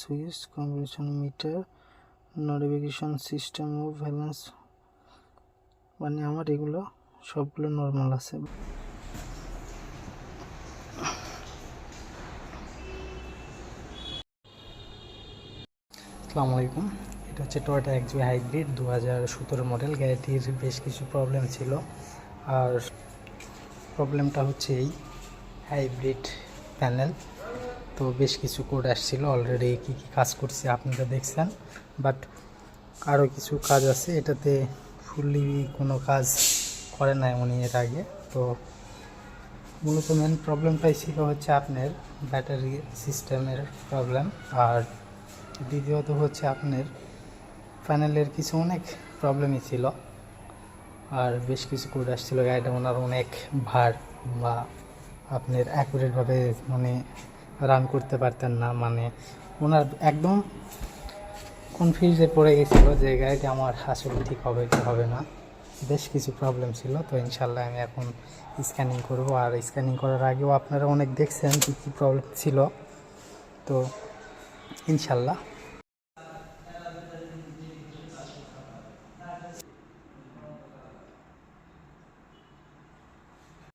Switch, combination meter, notification system ও balance, মানে আমার এগুলো সবগুলো নর্মাল আছে। আসসালামু আলাইকুম। এটা হচ্ছে টয়োটা এক্সবি হাইব্রিড 2017 মডেল। গাড়িটির বেশ কিছু প্রবলেম ছিল, আর প্রবলেমটা হচ্ছে এই হাইব্রিড প্যানেল। তো বেশ কিছু কোড আসছিল, অলরেডি কী কী কাজ করছে আপনারা দেখছেন, বাট আরও কিছু কাজ আছে। এটাতে ফুললি কোনো কাজ করে নাই উনি এর আগে। তো মূলত মেন প্রবলেমটাই ছিল হচ্ছে আপনার ব্যাটারি সিস্টেমের প্রবলেম, আর দ্বিতীয়ত হচ্ছে আপনার প্যানেলের কিছু অনেক প্রবলেমই ছিল, আর বেশ কিছু কোড আসছিল। গাড়িটা ওনার অনেক ভার, বা আপনার অ্যাকুরেটভাবে মানে রান করতে পারতেন না, মানে ওনার একদম কনফিউজে পড়ে গেছিলো যে গাড়িটি আমার আসলে ঠিক হবে কি হবে না। বেশ কিছু প্রবলেম ছিল। তো ইনশাল্লাহ আমি এখন স্ক্যানিং করব, আর স্ক্যানিং করার আগেও আপনারা অনেক দেখছেন কী কী প্রবলেম ছিল। তো ইনশাল্লাহ